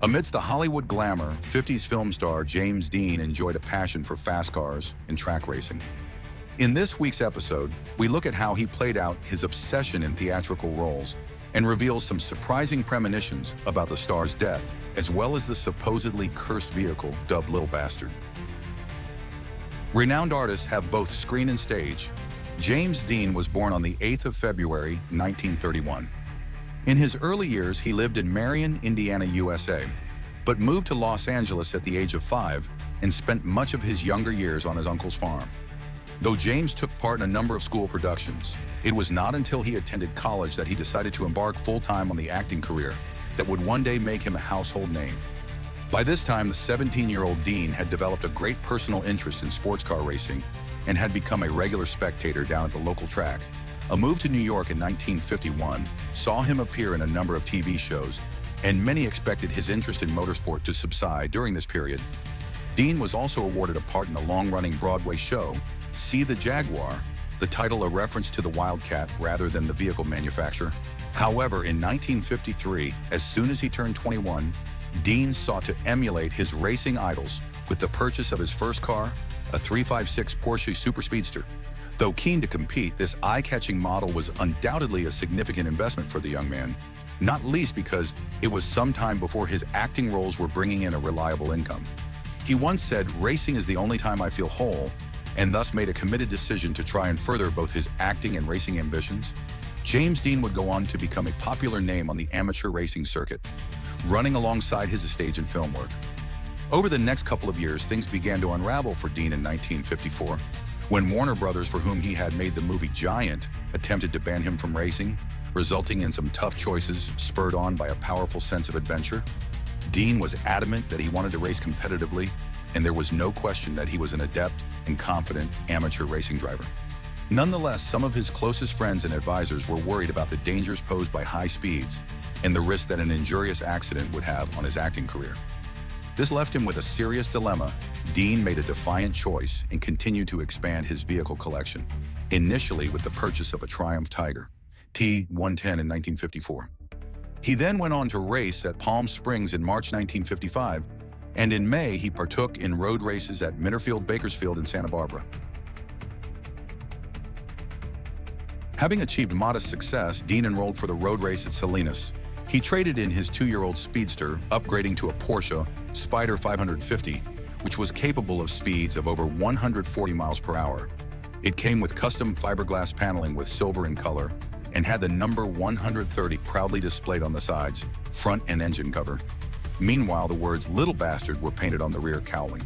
Amidst the Hollywood glamour, 50s film star James Dean enjoyed a passion for fast cars and track racing. In this week's episode, we look at how he played out his obsession in theatrical roles and reveals some surprising premonitions about the star's death, as well as the supposedly cursed vehicle dubbed Little Bastard. Renowned artists have both screen and stage. James Dean was born on the 8th of February, 1931. In his early years, he lived in Marion, Indiana, USA, but moved to Los Angeles at the age of 5 and spent much of his younger years on his uncle's farm. Though James took part in a number of school productions, it was not until he attended college that he decided to embark full-time on the acting career that would one day make him a household name. By this time, the 17-year-old Dean had developed a great personal interest in sports car racing and had become a regular spectator down at the local track. A move to New York in 1951 saw him appear in a number of TV shows, and many expected his interest in motorsport to subside during this period. Dean was also awarded a part in the long-running Broadway show, See the Jaguar, the title a reference to the Wildcat rather than the vehicle manufacturer. However, in 1953, as soon as he turned 21, Dean sought to emulate his racing idols with the purchase of his first car, a 356 Porsche Super Speedster. Though keen to compete, this eye-catching model was undoubtedly a significant investment for the young man, not least because it was some time before his acting roles were bringing in a reliable income. He once said, "Racing is the only time I feel whole," and thus made a committed decision to try and further both his acting and racing ambitions. James Dean would go on to become a popular name on the amateur racing circuit, running alongside his stage and film work. Over the next couple of years, things began to unravel for Dean in 1954, when Warner Brothers, for whom he had made the movie Giant, attempted to ban him from racing, resulting in some tough choices spurred on by a powerful sense of adventure. Dean was adamant that he wanted to race competitively, and there was no question that he was an adept and confident amateur racing driver. Nonetheless, some of his closest friends and advisors were worried about the dangers posed by high speeds and the risk that an injurious accident would have on his acting career. This left him with a serious dilemma. Dean made a defiant choice and continued to expand his vehicle collection, initially with the purchase of a Triumph Tiger T110 in 1954. He then went on to race at Palm Springs in March 1955, and in May he partook in road races at Minterfield Bakersfield in Santa Barbara. Having achieved modest success, Dean enrolled for the road race at Salinas. He traded in his 2-year-old Speedster, upgrading to a Porsche Spyder 550, which was capable of speeds of over 140 miles per hour. It came with custom fiberglass paneling with silver in color and had the number 130 proudly displayed on the sides, front and engine cover. Meanwhile, the words "Little Bastard" were painted on the rear cowling.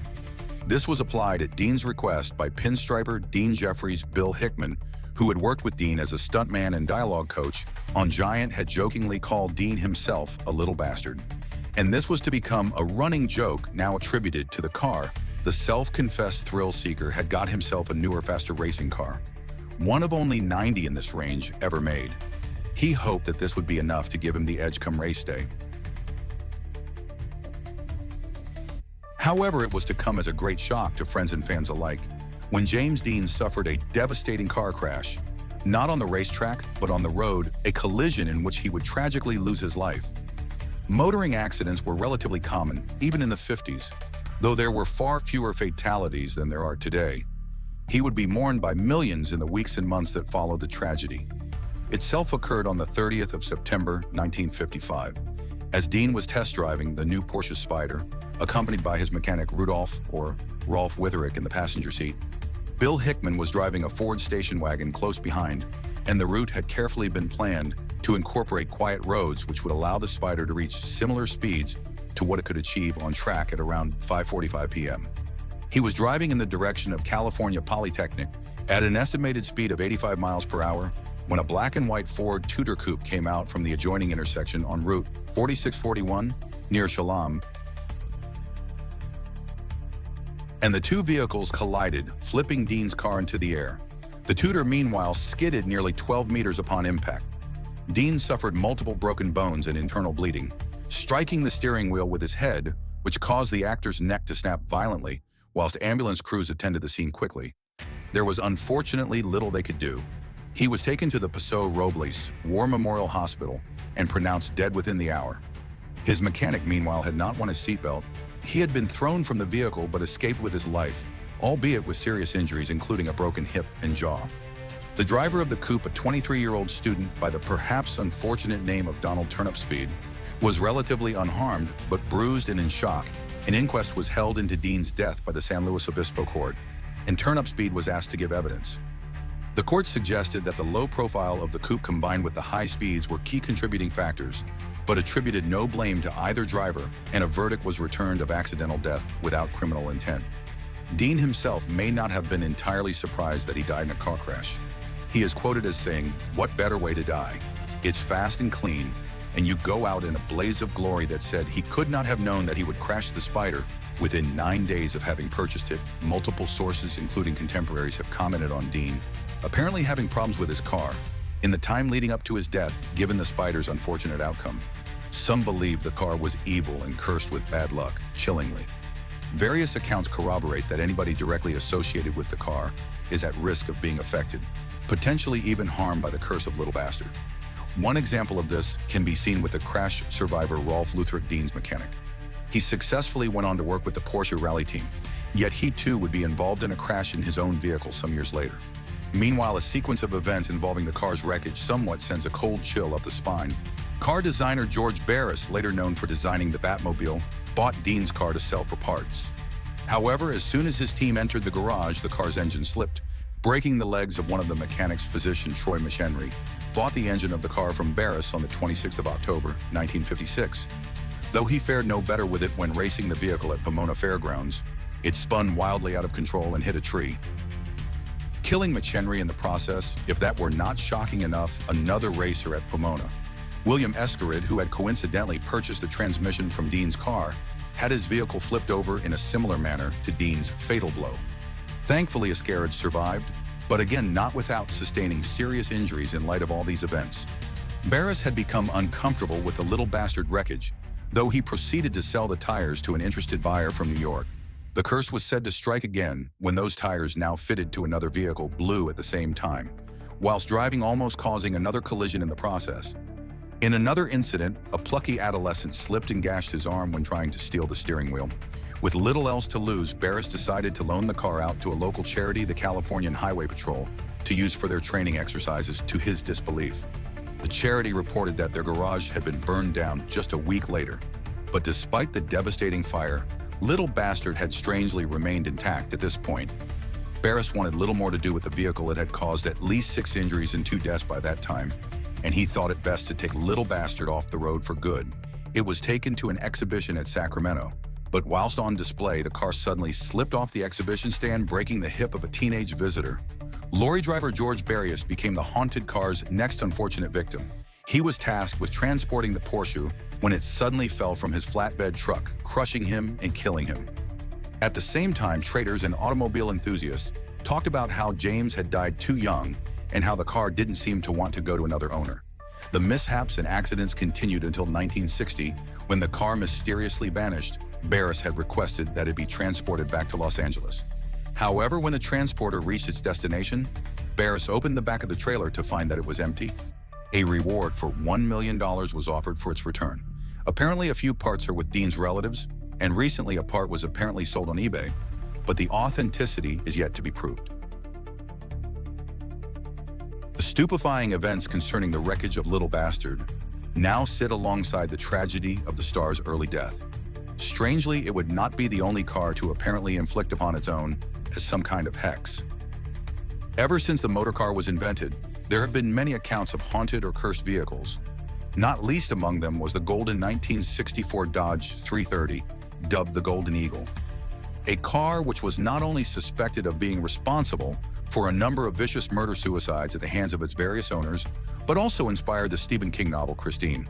This was applied at Dean's request by pinstriper Dean Jeffries' Bill Hickman, who had worked with Dean as a stuntman and dialogue coach on Giant, had jokingly called Dean himself a little bastard. And this was to become a running joke now attributed to the car. The self-confessed thrill-seeker had got himself a newer, faster racing car, one of only 90 in this range ever made. He hoped that this would be enough to give him the edge come race day. However, it was to come as a great shock to friends and fans alike when James Dean suffered a devastating car crash, not on the racetrack, but on the road, a collision in which he would tragically lose his life. Motoring accidents were relatively common, even in the 50s, though there were far fewer fatalities than there are today. He would be mourned by millions in the weeks and months that followed the tragedy. Itself occurred on the 30th of September, 1955, as Dean was test driving the new Porsche Spyder, accompanied by his mechanic Rudolph, or Rolf Witherick, in the passenger seat. Bill Hickman was driving a Ford station wagon close behind, and the route had carefully been planned to incorporate quiet roads which would allow the Spyder to reach similar speeds to what it could achieve on track at around 5:45 p.m. He was driving in the direction of California Polytechnic at an estimated speed of 85 miles per hour when a black and white Ford Tudor coupe came out from the adjoining intersection on Route 4641 near Shalom, and the two vehicles collided, flipping Dean's car into the air. The Tudor, meanwhile, skidded nearly 12 meters upon impact. Dean suffered multiple broken bones and internal bleeding, striking the steering wheel with his head, which caused the actor's neck to snap violently, whilst ambulance crews attended the scene quickly. There was unfortunately little they could do. He was taken to the Paso Robles War Memorial Hospital and pronounced dead within the hour. His mechanic, meanwhile, had not worn his seatbelt. He had been thrown from the vehicle but escaped with his life, albeit with serious injuries, including a broken hip and jaw. The driver of the coupe, a 23-year-old student by the perhaps unfortunate name of Donald Turnipspeed, was relatively unharmed but bruised and in shock. An inquest was held into Dean's death by the San Luis Obispo court, and Turnipspeed was asked to give evidence. The court suggested that the low profile of the coupe combined with the high speeds were key contributing factors, but attributed no blame to either driver, and a verdict was returned of accidental death without criminal intent. Dean himself may not have been entirely surprised that he died in a car crash. He is quoted as saying, "What better way to die? It's fast and clean, and you go out in a blaze of glory." That said, he could not have known that he would crash the Spider within 9 days of having purchased it. Multiple sources, including contemporaries, have commented on Dean apparently having problems with his car in the time leading up to his death, given the Spider's unfortunate outcome. Some believe the car was evil and cursed with bad luck, chillingly. Various accounts corroborate that anybody directly associated with the car is at risk of being affected, potentially even harmed by the curse of Little Bastard. One example of this can be seen with the crash survivor Rolf Luthric, Dean's mechanic. He successfully went on to work with the Porsche rally team, yet he too would be involved in a crash in his own vehicle some years later. Meanwhile, a sequence of events involving the car's wreckage somewhat sends a cold chill up the spine. Car designer George Barris, later known for designing the Batmobile, bought Dean's car to sell for parts. However, as soon as his team entered the garage, the car's engine slipped, breaking the legs of one of the mechanic's physician, Troy Machinery, bought the engine of the car from Barris on the 26th of October, 1956. Though he fared no better with it when racing the vehicle at Pomona Fairgrounds, it spun wildly out of control and hit a tree, killing Machinery in the process. If that were not shocking enough, another racer at Pomona, William Eskerid, who had coincidentally purchased the transmission from Dean's car, had his vehicle flipped over in a similar manner to Dean's fatal blow. Thankfully, Eskerid survived, but again not without sustaining serious injuries in light of all these events. Barris had become uncomfortable with the Little Bastard wreckage, though he proceeded to sell the tires to an interested buyer from New York. The curse was said to strike again when those tires, now fitted to another vehicle, blew at the same time, whilst driving, almost causing another collision in the process. In another incident, a plucky adolescent slipped and gashed his arm when trying to steal the steering wheel. With little else to lose, Barris decided to loan the car out to a local charity, the Californian Highway Patrol, to use for their training exercises, to his disbelief. The charity reported that their garage had been burned down just a week later. But despite the devastating fire, Little Bastard had strangely remained intact at this point. Barris wanted little more to do with the vehicle. It had caused at least 6 injuries and 2 deaths by that time, and he thought it best to take Little Bastard off the road for good. It was taken to an exhibition at Sacramento, but whilst on display, the car suddenly slipped off the exhibition stand, breaking the hip of a teenage visitor. Lorry driver George Barrios became the haunted car's next unfortunate victim. He was tasked with transporting the Porsche when it suddenly fell from his flatbed truck, crushing him and killing him. At the same time, traders and automobile enthusiasts talked about how James had died too young and how the car didn't seem to want to go to another owner. The mishaps and accidents continued until 1960, when the car mysteriously vanished. Barris had requested that it be transported back to Los Angeles. However, when the transporter reached its destination, Barris opened the back of the trailer to find that it was empty. A reward for $1 million was offered for its return. Apparently, a few parts are with Dean's relatives, and recently a part was apparently sold on eBay, but the authenticity is yet to be proved. The stupefying events concerning the wreckage of Little Bastard now sit alongside the tragedy of the star's early death. Strangely, it would not be the only car to apparently inflict upon its own as some kind of hex. Ever since the motor car was invented, there have been many accounts of haunted or cursed vehicles. Not least among them was the golden 1964 Dodge 330, dubbed the Golden Eagle. A car which was not only suspected of being responsible for a number of vicious murder-suicides at the hands of its various owners, but also inspired the Stephen King novel Christine.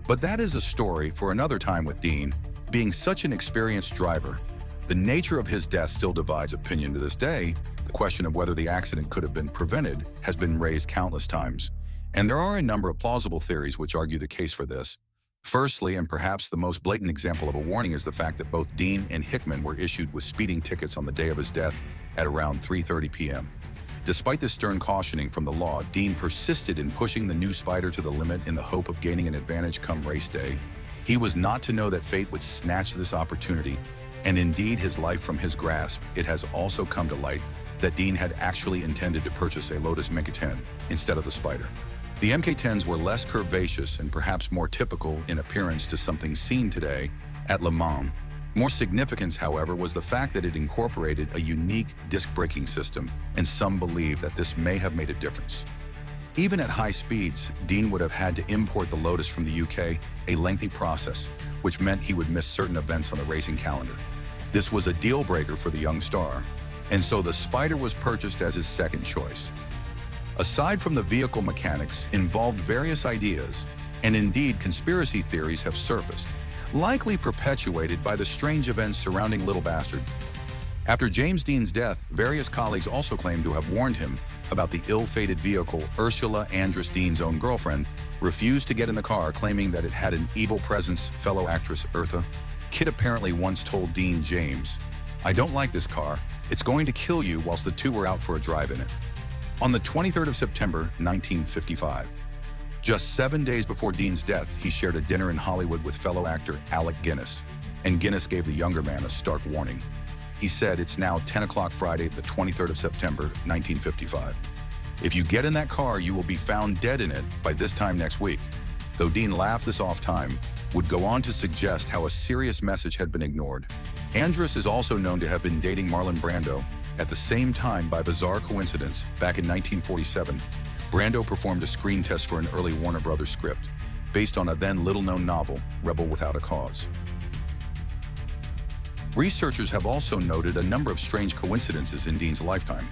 But that is a story for another time. With Dean being such an experienced driver, the nature of his death still divides opinion to this day. The question of whether the accident could have been prevented has been raised countless times, and there are a number of plausible theories which argue the case for this. Firstly, and perhaps the most blatant example of a warning, is the fact that both Dean and Hickman were issued with speeding tickets on the day of his death at around 3:30 p.m. Despite this stern cautioning from the law, Dean persisted in pushing the new Spider to the limit in the hope of gaining an advantage come race day. He was not to know that fate would snatch this opportunity, and indeed his life from his grasp. It has also come to light that Dean had actually intended to purchase a Lotus Mk10 instead of the Spider. The Mk10s were less curvaceous and perhaps more typical in appearance to something seen today at Le Mans. More significance, however, was the fact that it incorporated a unique disc braking system, and some believe that this may have made a difference. Even at high speeds, Dean would have had to import the Lotus from the UK, a lengthy process, which meant he would miss certain events on the racing calendar. This was a deal breaker for the young star, and so the Spider was purchased as his second choice. Aside from the vehicle mechanics, involved various ideas, and indeed conspiracy theories have surfaced, likely perpetuated by the strange events surrounding Little Bastard. After James Dean's death, various colleagues also claimed to have warned him about the ill-fated vehicle. Ursula Andress, Dean's own girlfriend, refused to get in the car, claiming that it had an evil presence. Fellow actress Eartha Kitt apparently once told Dean, "James, I don't like this car. It's going to kill you," whilst the two were out for a drive in it. On the 23rd of September, 1955, just 7 days before Dean's death, he shared a dinner in Hollywood with fellow actor Alec Guinness, and Guinness gave the younger man a stark warning. He said, "It's now 10 o'clock Friday, the 23rd of September, 1955. If you get in that car, you will be found dead in it by this time next week." Though Dean laughed this off, time would go on to suggest how a serious message had been ignored. Andress is also known to have been dating Marlon Brando. At the same time, by bizarre coincidence, back in 1947, Brando performed a screen test for an early Warner Brothers script, based on a then little-known novel, Rebel Without a Cause. Researchers have also noted a number of strange coincidences in Dean's lifetime.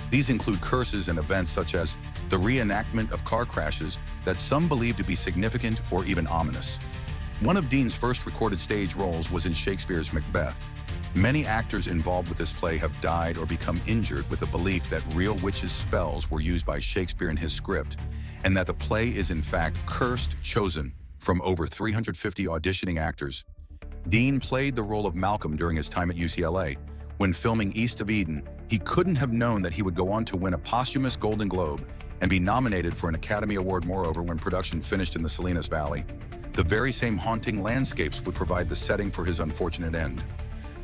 These include curses and events such as the reenactment of car crashes that some believe to be significant or even ominous. One of Dean's first recorded stage roles was in Shakespeare's Macbeth. Many actors involved with this play have died or become injured with the belief that real witches' spells were used by Shakespeare in his script, and that the play is in fact cursed, chosen from over 350 auditioning actors. Dean played the role of Malcolm during his time at UCLA. When filming East of Eden, he couldn't have known that he would go on to win a posthumous Golden Globe and be nominated for an Academy Award. Moreover, when production finished in the Salinas Valley, the very same haunting landscapes would provide the setting for his unfortunate end.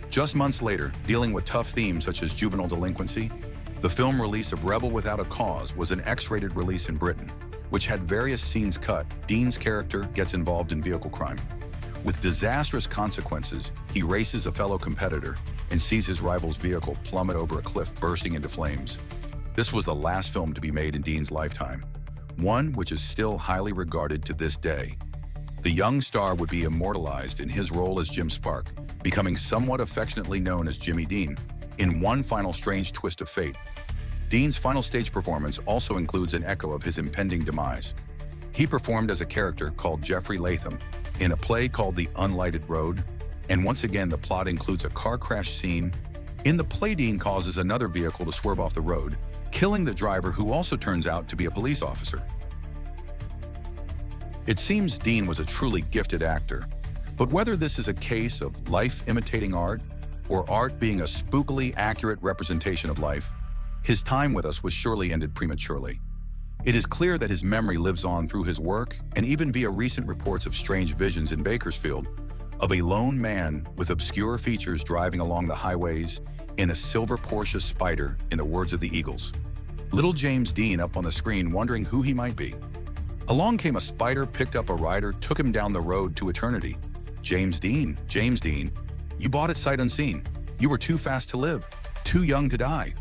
Just months later, dealing with tough themes such as juvenile delinquency, the film release of Rebel Without a Cause was an X-rated release in Britain, which had various scenes cut. Dean's character gets involved in vehicle crime. With disastrous consequences, he races a fellow competitor and sees his rival's vehicle plummet over a cliff, bursting into flames. This was the last film to be made in Dean's lifetime, one which is still highly regarded to this day. The young star would be immortalized in his role as Jim Spark, becoming somewhat affectionately known as Jimmy Dean. In one final strange twist of fate, Dean's final stage performance also includes an echo of his impending demise. He performed as a character called Jeffrey Latham in a play called The Unlighted Road, and once again the plot includes a car crash scene. In the play, Dean causes another vehicle to swerve off the road, killing the driver, who also turns out to be a police officer. It seems Dean was a truly gifted actor, but whether this is a case of life imitating art, or art being a spookily accurate representation of life, his time with us was surely ended prematurely. It is clear that his memory lives on through his work, and even via recent reports of strange visions in Bakersfield, of a lone man with obscure features driving along the highways in a silver Porsche Spider, in the words of the Eagles. Little James Dean up on the screen, wondering who he might be. Along came a spider, picked up a rider, took him down the road to eternity. James Dean, you bought it sight unseen. You were too fast to live, too young to die.